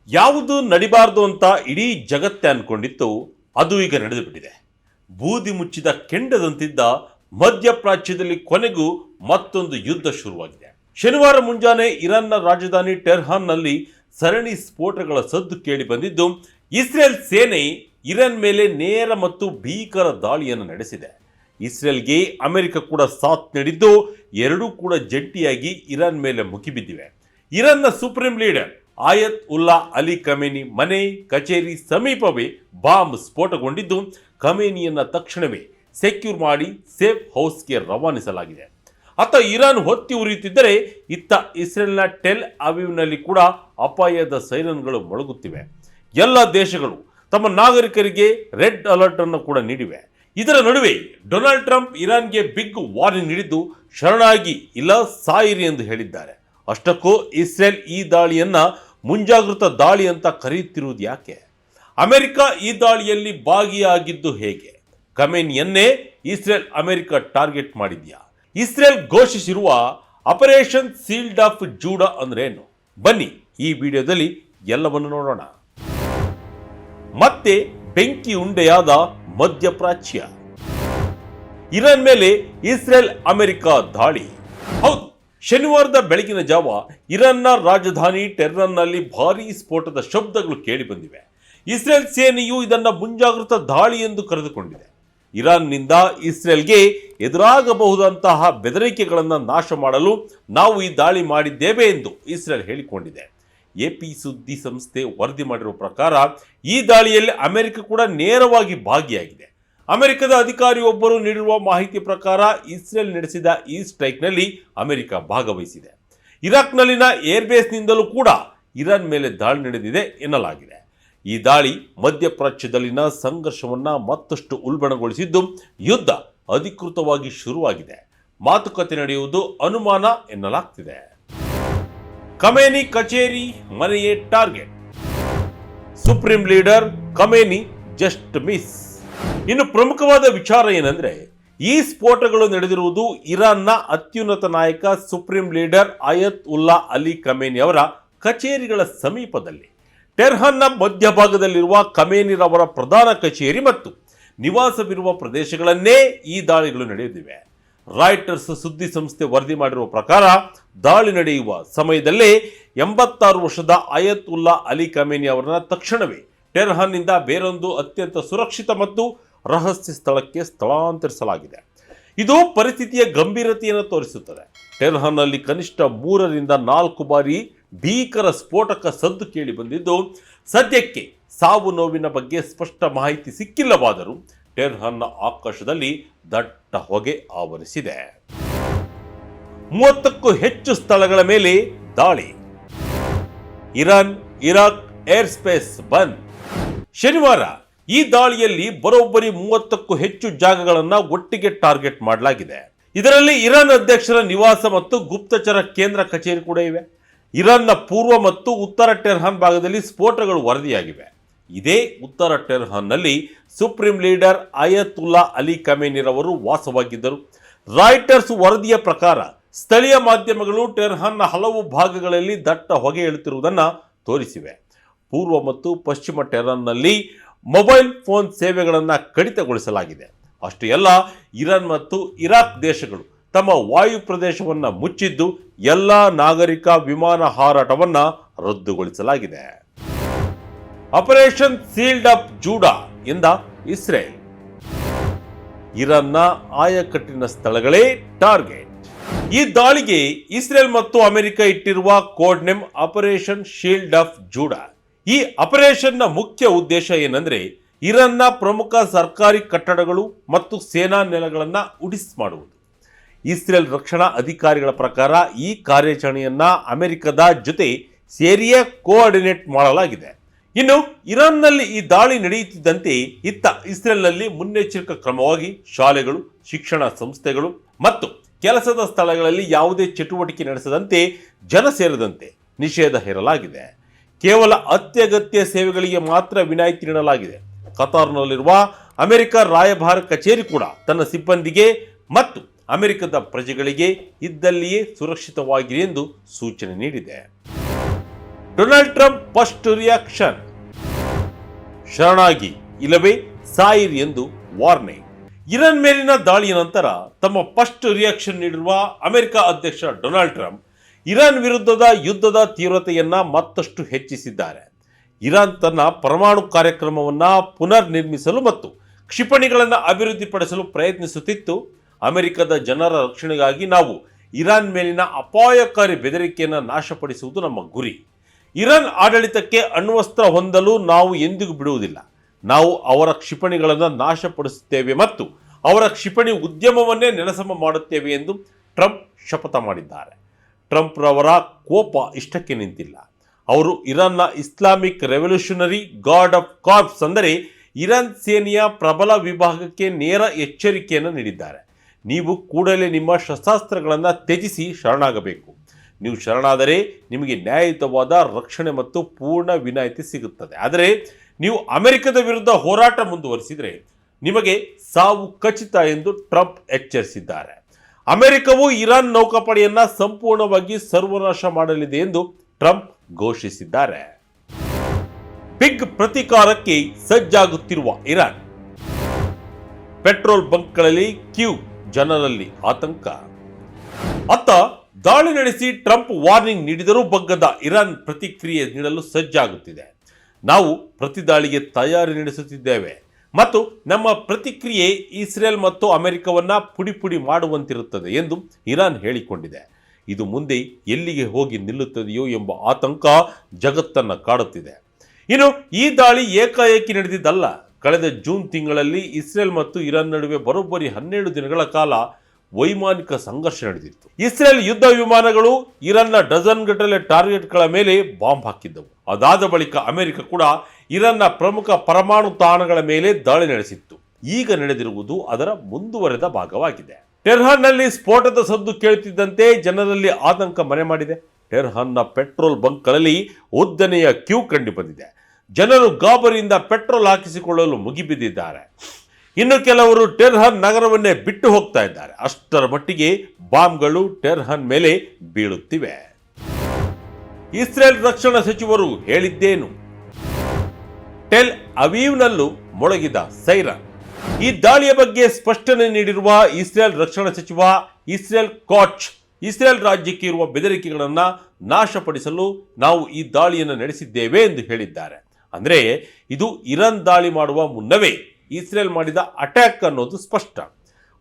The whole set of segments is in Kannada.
ಯಾವುದು ನಡಿಬಾರ್ದು ಅಂತ ಇಡೀ ಜಗತ್ತೇ ಅನ್ಕೊಂಡಿತ್ತು, ಅದು ಈಗ ನಡೆದು ಬಿಟ್ಟಿದೆ. ಬೂದಿ ಮುಚ್ಚಿದ ಕೆಂಡದಂತಿದ್ದ ಮಧ್ಯಪ್ರಾಚ್ಯದಲ್ಲಿ ಕೊನೆಗೂ ಮತ್ತೊಂದು ಯುದ್ಧ ಶುರುವಾಗಿದೆ. ಶನಿವಾರ ಮುಂಜಾನೆ ಇರಾನ್ನ ರಾಜಧಾನಿ ಟೆಹರಾನ್ನಲ್ಲಿ ಸರಣಿ ಸ್ಫೋಟಗಳ ಸದ್ದು ಕೇಳಿ ಬಂದಿದ್ದು, ಇಸ್ರೇಲ್ ಸೇನೆ ಇರಾನ್ ಮೇಲೆ ನೇರ ಮತ್ತು ಭೀಕರ ದಾಳಿಯನ್ನು ನಡೆಸಿದೆ. ಇಸ್ರೇಲ್ಗೆ ಅಮೆರಿಕ ಕೂಡ ಸಾಥ್ ನೀಡಿದ್ದು, ಎರಡೂ ಕೂಡ ಜಂಟಿಯಾಗಿ ಇರಾನ್ ಮೇಲೆ ಮುಗಿಬಿದ್ದಿವೆ. ಇರಾನ್ನ supreme leader Ayatollah Ali Khamenei ಮನೆ ಕಚೇರಿ ಸಮೀಪವೇ ಬಾಂಬ್ ಸ್ಫೋಟಗೊಂಡಿದ್ದು, ಖಮೇನಿಯನ್ನ ತಕ್ಷಣವೇ ಸೆಕ್ಯೂರ್ ಮಾಡಿ ಸೇಫ್ ಹೌಸ್ಗೆ ರವಾನಿಸಲಾಗಿದೆ. ಅತ್ತ ಇರಾನ್ ಹೊತ್ತಿ ಉರಿಯುತ್ತಿದ್ದರೆ, ಇತ್ತ ಇಸ್ರೇಲ್ನ ಟೆಲ್ ಅವೀವ್ನಲ್ಲಿ ಕೂಡ ಅಪಾಯದ ಸೈರನ್ಗಳು ಮೊಳಗುತ್ತಿವೆ. ಎಲ್ಲ ದೇಶಗಳು ತಮ್ಮ ನಾಗರಿಕರಿಗೆ ರೆಡ್ ಅಲರ್ಟ್ ಅನ್ನು ಕೂಡ ನೀಡಿವೆ. ಇದರ ನಡುವೆ ಡೊನಾಲ್ಡ್ ಟ್ರಂಪ್ ಇರಾನ್ಗೆ ಬಿಗ್ ವಾರ್ನಿಂಗ್ ನೀಡಿದ್ದು, ಶರಣಾಗಿ ಇಲ್ಲ ಸಾಯಿರಿ ಎಂದು ಹೇಳಿದ್ದಾರೆ. ಅಷ್ಟಕ್ಕೂ ಇಸ್ರೇಲ್ ಈ ದಾಳಿಯನ್ನ ಮುಂಜಾಗೃತ ದಾಳಿ ಅಂತ ಕರೆಯುತ್ತಿರುವುದು ಯಾಕೆ? ಅಮೆರಿಕ ಈ ದಾಳಿಯಲ್ಲಿ ಭಾಗಿಯಾಗಿದ್ದು ಹೇಗೆ? ಖಮೇನಿಯನ್ನೇ ಇಸ್ರೇಲ್ ಅಮೆರಿಕ ಟಾರ್ಗೆಟ್ ಮಾಡಿದ್ಯಾ? ಇಸ್ರೇಲ್ ಘೋಷಿಸಿರುವ ಆಪರೇಷನ್ ಶೀಲ್ಡ್ ಆಫ್ ಜೂಡಾ ಅಂದ್ರೇನು? ಬನ್ನಿ ಈ ವಿಡಿಯೋದಲ್ಲಿ ಎಲ್ಲವನ್ನು ನೋಡೋಣ. ಮತ್ತೆ ಬೆಂಕಿ ಉಂಡೆಯಾದ ಮಧ್ಯಪ್ರಾಚ್ಯ. ಇರಾನ್ ಮೇಲೆ ಇಸ್ರೇಲ್ ಅಮೆರಿಕ ದಾಳಿ. ಹೌದು, ಶನಿವಾರದ ಬೆಳಗಿನ ಜಾವ ಇರಾನ್ನ ರಾಜಧಾನಿ ಟೆಹರಾನ್ನಲ್ಲಿ ಭಾರೀ ಸ್ಫೋಟದ ಶಬ್ದಗಳು ಕೇಳಿ ಬಂದಿವೆ. ಇಸ್ರೇಲ್ ಸೇನೆಯು ಇದನ್ನ ಮುಂಜಾಗೃತ ದಾಳಿ ಎಂದು ಕರೆದುಕೊಂಡಿದೆ. ಇರಾನ್ನಿಂದ ಇಸ್ರೇಲ್ಗೆ ಎದುರಾಗಬಹುದಂತಹ ಬೆದರಿಕೆಗಳನ್ನು ನಾಶ ಮಾಡಲು ನಾವು ಈ ದಾಳಿ ಮಾಡಿದ್ದೇವೆ ಎಂದು ಇಸ್ರೇಲ್ ಹೇಳಿಕೊಂಡಿದೆ. ಎಪಿ ಸುದ್ದಿ ಸಂಸ್ಥೆ ವರದಿ ಮಾಡಿರುವ ಪ್ರಕಾರ ಈ ದಾಳಿಯಲ್ಲಿ ಅಮೆರಿಕ ಕೂಡ ನೇರವಾಗಿ ಭಾಗಿಯಾಗಿದೆ. ಅಮೆರಿಕದ ಅಧಿಕಾರಿಯೊಬ್ಬರು ನೀಡಿರುವ ಮಾಹಿತಿ ಪ್ರಕಾರ ಇಸ್ರೇಲ್ ನಡೆಸಿದ ಈ ಸ್ಟ್ರೈಕ್ನಲ್ಲಿ ಅಮೆರಿಕ ಭಾಗವಹಿಸಿದೆ. ಇರಾಕ್ನಲ್ಲಿನ ಏರ್ಬೇಸ್ನಿಂದಲೂ ಕೂಡ ಇರಾನ್ ಮೇಲೆ ದಾಳಿ ನಡೆದಿದೆ ಎನ್ನಲಾಗಿದೆ. ಈ ದಾಳಿ ಮಧ್ಯಪ್ರಾಚ್ಯದಲ್ಲಿನ ಸಂಘರ್ಷವನ್ನ ಮತ್ತಷ್ಟು ಉಲ್ಬಣಗೊಳಿಸಿದ್ದು, ಯುದ್ಧ ಅಧಿಕೃತವಾಗಿ ಶುರುವಾಗಿದೆ. ಮಾತುಕತೆ ನಡೆಯುವುದು ಅನುಮಾನ ಎನ್ನಲಾಗ್ತಿದೆ. ಖಮೇನಿ ಕಚೇರಿ ಮನೆಯೇ target. Supreme leader Khamenei just miss. ಇನ್ನು ಪ್ರಮುಖವಾದ ವಿಚಾರ ಏನಂದ್ರೆ, ಈ ಸ್ಫೋಟಗಳು ನಡೆದಿರುವುದು ಇರಾನ್ನ ಅತ್ಯುನ್ನತ ನಾಯಕ supreme leader Ayatollah Ali Khamenei ಅವರ ಕಚೇರಿಗಳ ಸಮೀಪದಲ್ಲಿ. ಟೆಹರಾನ್ನ ಮಧ್ಯಭಾಗದಲ್ಲಿರುವ ಖಮೇನಿರವರ ಪ್ರಧಾನ ಕಚೇರಿ ಮತ್ತು ನಿವಾಸವಿರುವ ಪ್ರದೇಶಗಳನ್ನೇ ಈ ದಾಳಿಗಳು ನಡೆಯುತ್ತಿವೆ. ರಾಯ್ಟರ್ಸ್ ಸುದ್ದಿ ಸಂಸ್ಥೆ ವರದಿ ಮಾಡಿರುವ ಪ್ರಕಾರ, ದಾಳಿ ನಡೆಯುವ ಸಮಯದಲ್ಲೇ 86 ವರ್ಷದ ಆಯತ್ ಉಲ್ಲಾ ಅಲಿ ಖಮೇನಿ ಅವರನ್ನ ತಕ್ಷಣವೇ ಟೆಹರಾನ್ನಿಂದ ಬೇರೊಂದು ಅತ್ಯಂತ ಸುರಕ್ಷಿತ ಮತ್ತು ರಹಸ್ಯ ಸ್ಥಳಕ್ಕೆ ಸ್ಥಳಾಂತರಿಸಲಾಗಿದೆ. ಇದು ಪರಿಸ್ಥಿತಿಯ ಗಂಭೀರತೆಯನ್ನು ತೋರಿಸುತ್ತದೆ. ಟೆಹರಾನ್ನಲ್ಲಿ ಕನಿಷ್ಠ 3 ರಿಂದ 4 ಬಾರಿ ಭೀಕರ ಸ್ಫೋಟಕ ಸದ್ದು ಕೇಳಿ ಬಂದಿದ್ದು, ಸದ್ಯಕ್ಕೆ ಸಾವು ನೋವಿನ ಬಗ್ಗೆ ಸ್ಪಷ್ಟ ಮಾಹಿತಿ ಸಿಕ್ಕಿಲ್ಲವಾದರೂ ಟೆಹರಾನ್ನ ಆಕಾಶದಲ್ಲಿ ದಟ್ಟ ಹೊಗೆ ಆವರಿಸಿದೆ. 30ಕ್ಕೂ ಹೆಚ್ಚು ಸ್ಥಳಗಳ ಮೇಲೆ ದಾಳಿ. ಇರಾನ್ ಇರಾಕ್ ಏರ್ ಸ್ಪೇಸ್ ಬಂದ್. ಶನಿವಾರ ಈ ದಾಳಿಯಲ್ಲಿ ಬರೋಬ್ಬರಿ 30ಕ್ಕೂ ಹೆಚ್ಚು ಜಾಗಗಳನ್ನು ಒಟ್ಟಿಗೆ ಟಾರ್ಗೆಟ್ ಮಾಡಲಾಗಿದೆ. ಇದರಲ್ಲಿ ಇರಾನ್ ಅಧ್ಯಕ್ಷರ ನಿವಾಸ ಮತ್ತು ಗುಪ್ತಚರ ಕೇಂದ್ರ ಕಚೇರಿ ಕೂಡ ಇವೆ. ಇರಾನ್ನ ಪೂರ್ವ ಮತ್ತು ಉತ್ತರ ಟೆಹರಾನ್ ಭಾಗದಲ್ಲಿ ಸ್ಫೋಟಗಳು ವರದಿಯಾಗಿವೆ. ಇದೇ ಉತ್ತರ ಟೆಹರಾನ್ನಲ್ಲಿ supreme leader Ayatollah Ali ಖಮೇನಿರವರು ವಾಸವಾಗಿದ್ದರು. ರಾಯ್ಟರ್ಸ್ ವರದಿಯ ಪ್ರಕಾರ ಸ್ಥಳೀಯ ಮಾಧ್ಯಮಗಳು ಟೆಹರಾನ್ನ ಹಲವು ಭಾಗಗಳಲ್ಲಿ ದಟ್ಟ ಹೊಗೆ ಏಳುತ್ತಿರುವುದನ್ನು ತೋರಿಸಿವೆ. ಪೂರ್ವ ಮತ್ತು ಪಶ್ಚಿಮ ಟೆಹರಾನ್ನಲ್ಲಿ ಮೊಬೈಲ್ ಫೋನ್ ಸೇವೆಗಳನ್ನು ಕಡಿತಗೊಳಿಸಲಾಗಿದೆ. ಅಷ್ಟೇ ಅಲ್ಲ, ಇರಾನ್ ಮತ್ತು ಇರಾಕ್ ದೇಶಗಳು ತಮ್ಮ ವಾಯು ಪ್ರದೇಶವನ್ನು ಮುಚ್ಚಿದ್ದು, ಎಲ್ಲ ನಾಗರಿಕ ವಿಮಾನ ಹಾರಾಟವನ್ನು ರದ್ದುಗೊಳಿಸಲಾಗಿದೆ. ಆಪರೇಷನ್ ಶೀಲ್ಡ್ ಆಫ್ ಜೂಡಾ ಎಂದ ಇಸ್ರೇಲ್. ಇರಾನ್ನ ಆಯಕಟ್ಟಿನ ಸ್ಥಳಗಳೇ ಟಾರ್ಗೆಟ್. ಈ ದಾಳಿಗೆ ಇಸ್ರೇಲ್ ಮತ್ತು ಅಮೆರಿಕ ಇಟ್ಟಿರುವ code name operation shield of Judah. ಈ ಆಪರೇಷನ್ನ ಮುಖ್ಯ ಉದ್ದೇಶ ಏನಂದ್ರೆ, ಇರಾನ್ನ ಪ್ರಮುಖ ಸರ್ಕಾರಿ ಕಟ್ಟಡಗಳು ಮತ್ತು ಸೇನಾ ನೆಲೆಗಳನ್ನು ಉಡಿಸ್ ಮಾಡುವುದು. ಇಸ್ರೇಲ್ ರಕ್ಷಣಾ ಅಧಿಕಾರಿಗಳ ಪ್ರಕಾರ ಈ ಕಾರ್ಯಾಚರಣೆಯನ್ನ ಅಮೆರಿಕದ ಜೊತೆ ಸೇರಿಯೇ ಕೋಆರ್ಡಿನೇಟ್ ಮಾಡಲಾಗಿದೆ. ಇನ್ನು ಇರಾನ್ನಲ್ಲಿ ಈ ದಾಳಿ ನಡೆಯುತ್ತಿದ್ದಂತೆ ಇತ್ತ ಇಸ್ರೇಲ್ನಲ್ಲಿ ಮುನ್ನೆಚ್ಚರಿಕಾ ಕ್ರಮವಾಗಿ ಶಾಲೆಗಳು, ಶಿಕ್ಷಣ ಸಂಸ್ಥೆಗಳು ಮತ್ತು ಕೆಲಸದ ಸ್ಥಳಗಳಲ್ಲಿ ಯಾವುದೇ ಚಟುವಟಿಕೆ ನಡೆಸದಂತೆ, ಜನ ಸೇರದಂತೆ ನಿಷೇಧ ಹೇರಲಾಗಿದೆ. ಕೇವಲ ಅತ್ಯಗತ್ಯ ಸೇವೆಗಳಿಗೆ ಮಾತ್ರ ವಿನಾಯಿತಿ ನೀಡಲಾಗಿದೆ. ಕತಾರ್ನಲ್ಲಿರುವ ಅಮೆರಿಕ ರಾಯಭಾರ ಕಚೇರಿ ಕೂಡ ತನ್ನ ಸಿಬ್ಬಂದಿಗೆ ಮತ್ತು ಅಮೆರಿಕದ ಪ್ರಜೆಗಳಿಗೆ ಇದ್ದಲ್ಲಿಯೇ ಸುರಕ್ಷಿತವಾಗಿರಿ ಎಂದು ಸೂಚನೆ ನೀಡಿದೆ. Donald Trump first reaction. ಶರಣಾಗಿ ಇಲ್ಲವೇ ಸಾಯಿರಿ ಎಂದು ವಾರ್ನಿಂಗ್. ಇರಾನ್ ಮೇಲಿನ ದಾಳಿಯ ನಂತರ ತಮ್ಮ ಫಸ್ಟ್ ರಿಯಾಕ್ಷನ್ ನೀಡಿರುವ ಅಮೆರಿಕ ಅಧ್ಯಕ್ಷ ಡೊನಾಲ್ಡ್ ಟ್ರಂಪ್ ಇರಾನ್ ವಿರುದ್ಧದ ಯುದ್ಧದ ತೀವ್ರತೆಯನ್ನ ಮತ್ತಷ್ಟು ಹೆಚ್ಚಿಸಿದ್ದಾರೆ. ಇರಾನ್ ತನ್ನ ಪರಮಾಣು ಕಾರ್ಯಕ್ರಮವನ್ನು ಪುನರ್ ನಿರ್ಮಿಸಲು ಮತ್ತು ಕ್ಷಿಪಣಿಗಳನ್ನು ಅಭಿವೃದ್ಧಿಪಡಿಸಲು ಪ್ರಯತ್ನಿಸುತ್ತಿತ್ತು. ಅಮೆರಿಕದ ಜನರ ರಕ್ಷಣೆಗಾಗಿ ನಾವು ಇರಾನ್ ಮೇಲಿನ ಅಪಾಯಕಾರಿ ಬೆದರಿಕೆಯನ್ನು ನಾಶಪಡಿಸುವುದು ನಮ್ಮ ಗುರಿ. ಇರಾನ್ ಆಡಳಿತಕ್ಕೆ ಅಣ್ವಸ್ತ್ರ ಹೊಂದಲು ನಾವು ಎಂದಿಗೂ ಬಿಡುವುದಿಲ್ಲ. ನಾವು ಅವರ ಕ್ಷಿಪಣಿಗಳನ್ನು ನಾಶಪಡಿಸುತ್ತೇವೆ ಮತ್ತು ಅವರ ಕ್ಷಿಪಣಿ ಉದ್ಯಮವನ್ನೇ ನೆಲಸಮ ಮಾಡುತ್ತೇವೆ ಎಂದು ಟ್ರಂಪ್ ಶಪಥ ಮಾಡಿದ್ದಾರೆ. ಟ್ರಂಪ್ ರವರ ಕೋಪ ಇಷ್ಟಕ್ಕೆ ನಿಂತಿಲ್ಲ. ಅವರು ಇರಾನ್ನ Islamic revolutionary guard of corps ಅಂದರೆ ಇರಾನ್ ಸೇನೆಯ ಪ್ರಬಲ ವಿಭಾಗಕ್ಕೆ ನೇರ ಎಚ್ಚರಿಕೆಯನ್ನು ನೀಡಿದ್ದಾರೆ. ನೀವು ಕೂಡಲೇ ನಿಮ್ಮ ಶಸ್ತ್ರಾಸ್ತ್ರಗಳನ್ನು ತ್ಯಜಿಸಿ ಶರಣಾಗಬೇಕು. ನೀವು ಶರಣಾದರೆ ನಿಮಗೆ ನ್ಯಾಯಯುತವಾದ ರಕ್ಷಣೆ ಮತ್ತು ಪೂರ್ಣ ವಿನಾಯಿತಿ ಸಿಗುತ್ತದೆ. ಆದರೆ ನೀವು ಅಮೆರಿಕದ ವಿರುದ್ಧ ಹೋರಾಟ ಮುಂದುವರಿಸಿದರೆ ನಿಮಗೆ ಸಾವು ಖಚಿತ ಎಂದು ಟ್ರಂಪ್ ಎಚ್ಚರಿಸಿದ್ದಾರೆ. ಅಮೆರಿಕವು ಇರಾನ್ ನೌಕಾಪಡೆಯನ್ನು ಸಂಪೂರ್ಣವಾಗಿ ಸರ್ವನಾಶ ಮಾಡಲಿದೆ ಎಂದು ಟ್ರಂಪ್ ಘೋಷಿಸಿದ್ದಾರೆ. ಬಿಗ್ ಪ್ರತೀಕಾರಕ್ಕೆ ಸಜ್ಜಾಗುತ್ತಿರುವ ಇರಾನ್. ಪೆಟ್ರೋಲ್ ಬಂಕ್ಗಳಲ್ಲಿ ಕ್ಯೂ, ಜನರಲ್ಲಿ ಆತಂಕ. ಅತ್ತ ದಾಳಿ ನಡೆಸಿ ಟ್ರಂಪ್ ವಾರ್ನಿಂಗ್ ನೀಡಿದರೂ ಬಗ್ಗದ ಇರಾನ್ ಪ್ರತಿಕ್ರಿಯೆ ನೀಡಲು ಸಜ್ಜಾಗುತ್ತಿದೆ. ನಾವು ಪ್ರತಿದಾಳಿಗೆ ತಯಾರಿ ನಡೆಸುತ್ತಿದ್ದೇವೆ ಮತ್ತು ನಮ್ಮ ಪ್ರತಿಕ್ರಿಯೆ ಇಸ್ರೇಲ್ ಮತ್ತು ಅಮೆರಿಕವನ್ನ ಪುಡಿ ಪುಡಿ ಮಾಡುವಂತಿರುತ್ತದೆ ಎಂದು ಇರಾನ್ ಹೇಳಿಕೊಂಡಿದೆ. ಇದು ಮುಂದೆ ಎಲ್ಲಿಗೆ ಹೋಗಿ ನಿಲ್ಲುತ್ತದೆಯೋ ಎಂಬ ಆತಂಕ ಜಗತ್ತನ್ನು ಕಾಡುತ್ತಿದೆ. ಇನ್ನು ಈ ದಾಳಿ ಏಕಾಏಕಿ ನಡೆದಿದ್ದಲ್ಲ. ಕಳೆದ ಜೂನ್ ತಿಂಗಳಲ್ಲಿ ಇಸ್ರೇಲ್ ಮತ್ತು ಇರಾನ್ ನಡುವೆ ಬರೋಬ್ಬರಿ 12 ದಿನಗಳ ಕಾಲ ವೈಮಾನಿಕ ಸಂಘರ್ಷ ನಡೆದಿತ್ತು. ಇಸ್ರೇಲ್ ಯುದ್ಧ ವಿಮಾನಗಳು ಇರಾನ್ನ ಡಜನ್ ಗಟ್ಟಲೆ ಟಾರ್ಗೆಟ್ಗಳ ಮೇಲೆ ಬಾಂಬ್ ಹಾಕಿದ್ದವು. ಅದಾದ ಬಳಿಕ ಅಮೆರಿಕ ಕೂಡ ಇರಾನ್ನ ಪ್ರಮುಖ ಪರಮಾಣು ತಾಣಗಳ ಮೇಲೆ ದಾಳಿ ನಡೆಸಿತ್ತು. ಈಗ ನಡೆದಿರುವುದು ಅದರ ಮುಂದುವರೆದ ಭಾಗವಾಗಿದೆ. ಟೆಹರಾನ್ನಲ್ಲಿ ಸ್ಫೋಟದ ಸದ್ದು ಕೇಳುತ್ತಿದ್ದಂತೆ ಜನರಲ್ಲಿ ಆತಂಕ ಮನೆ ಮಾಡಿದೆ. ಟೆಹರಾನ್ನ ಪೆಟ್ರೋಲ್ ಬಂಕ್ಗಳಲ್ಲಿ ಉದ್ದನೆಯ ಕ್ಯೂ ಕಂಡು ಬಂದಿದೆ. ಜನರು ಗಾಬರಿಯಿಂದ ಪೆಟ್ರೋಲ್ ಹಾಕಿಸಿಕೊಳ್ಳಲು ಮುಗಿಬಿದ್ದಿದ್ದಾರೆ. ಇನ್ನು ಕೆಲವರು ಟೆಹರಾನ್ ನಗರವನ್ನೇ ಬಿಟ್ಟು ಹೋಗ್ತಾ ಇದ್ದಾರೆ. ಅಷ್ಟರ ಮಟ್ಟಿಗೆ ಬಾಂಬ್ಗಳು ಟೆಹರಾನ್ ಮೇಲೆ ಬೀಳುತ್ತಿವೆ. ಇಸ್ರೇಲ್ ರಕ್ಷಣಾ ಸಚಿವರು ಹೇಳಿದ್ದೇನು? ಟೆಲ್ ಅವೀವ್ನಲ್ಲೂ ಮೊಳಗಿದ ಸೈರನ್. ಈ ದಾಳಿಯ ಬಗ್ಗೆ ಸ್ಪಷ್ಟನೆ ನೀಡಿರುವ ಇಸ್ರೇಲ್ ರಕ್ಷಣಾ ಸಚಿವ ಇಸ್ರೇಲ್ ಕಾಚ್, ಇಸ್ರೇಲ್ ರಾಜ್ಯಕ್ಕೆ ಇರುವ ಬೆದರಿಕೆಗಳನ್ನು ನಾಶಪಡಿಸಲು ನಾವು ಈ ದಾಳಿಯನ್ನು ನಡೆಸಿದ್ದೇವೆ ಎಂದು ಹೇಳಿದ್ದಾರೆ. ಅಂದರೆ ಇದು ಇರಾನ್ ದಾಳಿ ಮಾಡುವ ಮುನ್ನವೇ ಇಸ್ರೇಲ್ ಮಾಡಿದ ಅಟ್ಯಾಕ್ ಅನ್ನೋದು ಸ್ಪಷ್ಟ.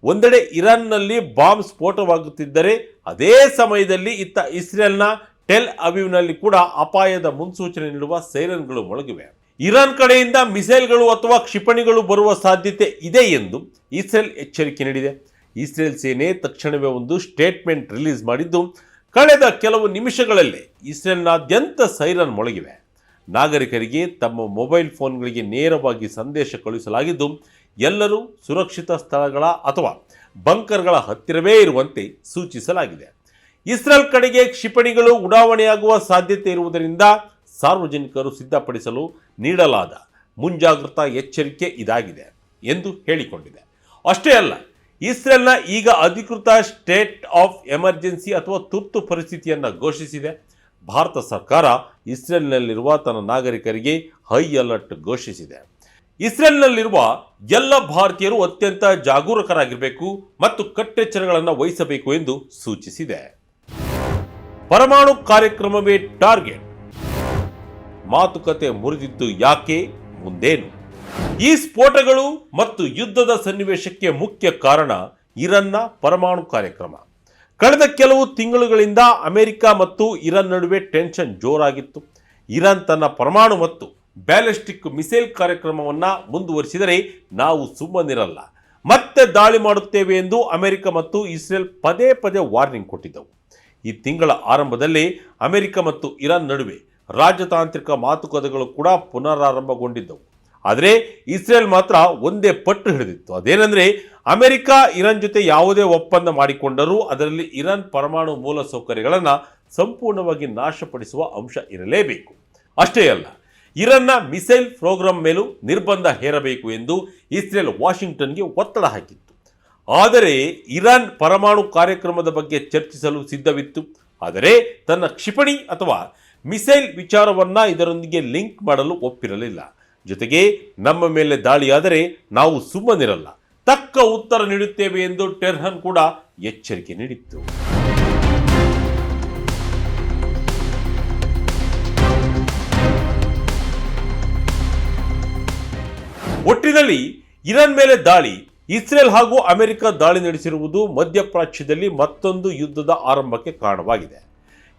ಒಂದೆಡೆ ಇರಾನ್ನಲ್ಲಿ ಬಾಂಬ್ ಸ್ಫೋಟವಾಗುತ್ತಿದ್ದರೆ ಅದೇ ಸಮಯದಲ್ಲಿ ಇತ್ತ ಇಸ್ರೇಲ್ನ ಟೆಲ್ ಅವೀವ್ನಲ್ಲಿ ಕೂಡ ಅಪಾಯದ ಮುನ್ಸೂಚನೆ ನೀಡುವ ಸೈರನ್ಗಳು ಮೊಳಗಿವೆ. ಇರಾನ್ ಕಡೆಯಿಂದ ಮಿಸೈಲ್ಗಳು ಅಥವಾ ಕ್ಷಿಪಣಿಗಳು ಬರುವ ಸಾಧ್ಯತೆ ಇದೆ ಎಂದು ಇಸ್ರೇಲ್ ಎಚ್ಚರಿಕೆ ನೀಡಿದೆ. ಇಸ್ರೇಲ್ ಸೇನೆ ತಕ್ಷಣವೇ ಒಂದು ಸ್ಟೇಟ್ಮೆಂಟ್ ರಿಲೀಸ್ ಮಾಡಿದ್ದು, ಕಳೆದ ಕೆಲವು ನಿಮಿಷಗಳಲ್ಲೇ ಇಸ್ರೇಲ್ನಾದ್ಯಂತ ಸೈರನ್ ಮೊಳಗಿವೆ. ನಾಗರಿಕರಿಗೆ ತಮ್ಮ ಮೊಬೈಲ್ ಫೋನ್ಗಳಿಗೆ ನೇರವಾಗಿ ಸಂದೇಶ ಕಳುಹಿಸಲಾಗಿದ್ದು, ಎಲ್ಲರೂ ಸುರಕ್ಷಿತ ಸ್ಥಳಗಳ ಅಥವಾ ಬಂಕರ್ಗಳ ಹತ್ತಿರವೇ ಇರುವಂತೆ ಸೂಚಿಸಲಾಗಿದೆ. ಇಸ್ರೇಲ್ ಕಡೆಗೆ ಕ್ಷಿಪಣಿಗಳು ಉಡಾವಣೆಯಾಗುವ ಸಾಧ್ಯತೆ ಇರುವುದರಿಂದ ಸಾರ್ವಜನಿಕರು ಸಿದ್ಧಪಡಿಸಲು ನೀಡಲಾದ ಮುಂಜಾಗ್ರತಾ ಎಚ್ಚರಿಕೆ ಇದಾಗಿದೆ ಎಂದು ಹೇಳಿಕೊಂಡಿದೆ. ಅಷ್ಟೇ ಅಲ್ಲ, ಇಸ್ರೇಲ್ನ ಈಗ ಅಧಿಕೃತ ಸ್ಟೇಟ್ ಆಫ್ ಎಮರ್ಜೆನ್ಸಿ ಅಥವಾ ತುರ್ತು ಪರಿಸ್ಥಿತಿಯನ್ನು ಘೋಷಿಸಿದೆ. ಭಾರತ ಸರ್ಕಾರ ಇಸ್ರೇಲ್ನಲ್ಲಿರುವ ತನ್ನ ನಾಗರಿಕರಿಗೆ ಹೈ ಅಲರ್ಟ್ ಘೋಷಿಸಿದೆ. ಇಸ್ರೇಲ್ನಲ್ಲಿರುವ ಎಲ್ಲ ಭಾರತೀಯರು ಅತ್ಯಂತ ಜಾಗರೂಕರಾಗಿರಬೇಕು ಮತ್ತು ಕಟ್ಟೆಚ್ಚರಗಳನ್ನು ವಹಿಸಬೇಕು ಎಂದು ಸೂಚಿಸಿದೆ. ಪರಮಾಣು ಕಾರ್ಯಕ್ರಮವೇ ಟಾರ್ಗೆಟ್. ಮಾತುಕತೆ ಮುರಿದಿದ್ದು ಯಾಕೆ, ಮುಂದೇನು? ಈ ಸ್ಫೋಟಗಳು ಮತ್ತು ಯುದ್ಧದ ಸನ್ನಿವೇಶಕ್ಕೆ ಮುಖ್ಯ ಕಾರಣ ಇರಾನ್ನ ಪರಮಾಣು ಕಾರ್ಯಕ್ರಮ. ಕಳೆದ ಕೆಲವು ತಿಂಗಳುಗಳಿಂದ ಅಮೆರಿಕ ಮತ್ತು ಇರಾನ್ ನಡುವೆ ಟೆನ್ಷನ್ ಜೋರಾಗಿತ್ತು. ಇರಾನ್ ತನ್ನ ಪರಮಾಣು ಮತ್ತು ಬ್ಯಾಲಿಸ್ಟಿಕ್ ಮಿಸೈಲ್ ಕಾರ್ಯಕ್ರಮವನ್ನು ಮುಂದುವರಿಸಿದರೆ ನಾವು ಸುಮ್ಮನಿರಲ್ಲ, ಮತ್ತೆ ದಾಳಿ ಮಾಡುತ್ತೇವೆ ಎಂದು ಅಮೆರಿಕ ಮತ್ತು ಇಸ್ರೇಲ್ ಪದೇ ಪದೇ ವಾರ್ನಿಂಗ್ ಕೊಟ್ಟಿದ್ದವು. ಈ ತಿಂಗಳ ಆರಂಭದಲ್ಲಿ ಅಮೆರಿಕ ಮತ್ತು ಇರಾನ್ ನಡುವೆ ರಾಜತಾಂತ್ರಿಕ ಮಾತುಕತೆಗಳು ಕೂಡ ಪುನರಾರಂಭಗೊಂಡಿದ್ದವು. ಆದರೆ ಇಸ್ರೇಲ್ ಮಾತ್ರ ಒಂದೇ ಪಟ್ಟು ಹಿಡಿದಿತ್ತು. ಅದೇನೆಂದರೆ, ಅಮೆರಿಕ ಇರಾನ್ ಜೊತೆ ಯಾವುದೇ ಒಪ್ಪಂದ ಮಾಡಿಕೊಂಡರೂ ಅದರಲ್ಲಿ ಇರಾನ್ ಪರಮಾಣು ಮೂಲಸೌಕರ್ಯಗಳನ್ನು ಸಂಪೂರ್ಣವಾಗಿ ನಾಶಪಡಿಸುವ ಅಂಶ ಇರಲೇಬೇಕು. ಅಷ್ಟೇ ಅಲ್ಲ, ಇರಾನ್ನ ಮಿಸೈಲ್ ಪ್ರೋಗ್ರಾಂ ಮೇಲೂ ನಿರ್ಬಂಧ ಹೇರಬೇಕು ಎಂದು ಇಸ್ರೇಲ್ ವಾಷಿಂಗ್ಟನ್ಗೆ ಒತ್ತಡ ಹಾಕಿತ್ತು. ಆದರೆ ಇರಾನ್ ಪರಮಾಣು ಕಾರ್ಯಕ್ರಮದ ಬಗ್ಗೆ ಚರ್ಚಿಸಲು ಸಿದ್ಧವಿತ್ತು. ಆದರೆ ತನ್ನ ಕ್ಷಿಪಣಿ ಅಥವಾ ಮಿಸೈಲ್ ವಿಚಾರವನ್ನ ಇದರೊಂದಿಗೆ ಲಿಂಕ್ ಮಾಡಲು ಒಪ್ಪಿರಲಿಲ್ಲ. ಜೊತೆಗೆ ನಮ್ಮ ಮೇಲೆ ದಾಳಿಯಾದರೆ ನಾವು ಸುಮ್ಮನಿರಲ್ಲ, ತಕ್ಕ ಉತ್ತರ ನೀಡುತ್ತೇವೆ ಎಂದು ಟೆಹರಾನ್ ಕೂಡ ಎಚ್ಚರಿಕೆ ನೀಡಿತ್ತು. ಒಟ್ಟಿನಲ್ಲಿ ಇರಾನ್ ಮೇಲೆ ದಾಳಿ, ಇಸ್ರೇಲ್ ಹಾಗೂ ಅಮೆರಿಕ ದಾಳಿ ನಡೆಸಿರುವುದು ಮಧ್ಯಪ್ರಾಚ್ಯದಲ್ಲಿ ಮತ್ತೊಂದು ಯುದ್ಧದ ಆರಂಭಕ್ಕೆ ಕಾರಣವಾಗಿದೆ.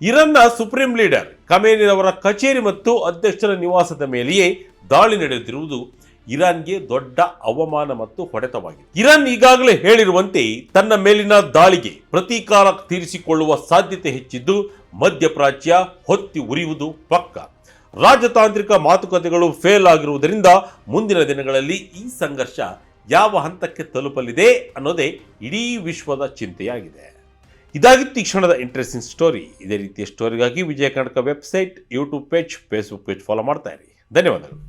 ಇರಾನ್ನ ಸುಪ್ರೀಂ ಲೀಡರ್ ಖಮೇನಿರವರ ಕಚೇರಿ ಮತ್ತು ಅಧ್ಯಕ್ಷರ ನಿವಾಸದ ಮೇಲೆಯೇ ದಾಳಿ ನಡೆಯುತ್ತಿರುವುದು ಇರಾನ್ಗೆ ದೊಡ್ಡ ಅವಮಾನ ಮತ್ತು ಹೊಡೆತವಾಗಿದೆ. ಇರಾನ್ ಈಗಾಗಲೇ ಹೇಳಿರುವಂತೆ ತನ್ನ ಮೇಲಿನ ದಾಳಿಗೆ ಪ್ರತೀಕಾರ ತೀರಿಸಿಕೊಳ್ಳುವ ಸಾಧ್ಯತೆ ಹೆಚ್ಚಿದ್ದು ಮಧ್ಯಪ್ರಾಚ್ಯ ಹೊತ್ತಿ ಉರಿಯುವುದು ಪಕ್ಕ. ರಾಜತಾಂತ್ರಿಕ ಮಾತುಕತೆಗಳು ಫೇಲ್ ಆಗಿರುವುದರಿಂದ ಮುಂದಿನ ದಿನಗಳಲ್ಲಿ ಈ ಸಂಘರ್ಷ ಯಾವ ಹಂತಕ್ಕೆ ತಲುಪಲಿದೆ ಅನ್ನೋದೇ ಇಡೀ ವಿಶ್ವದ ಚಿಂತೆಯಾಗಿದೆ. ಇದಾಗಿತ್ತು ಈ ಕ್ಷಣದ ಇಂಟ್ರೆಸ್ಟಿಂಗ್ ಸ್ಟೋರಿ. ಇದೇ ರೀತಿಯ ಸ್ಟೋರಿಗಾಗಿ Vijaya Karnataka website, YouTube page, Facebook page follow ಮಾಡ್ತಾ ಇರಿ. ಧನ್ಯವಾದಗಳು.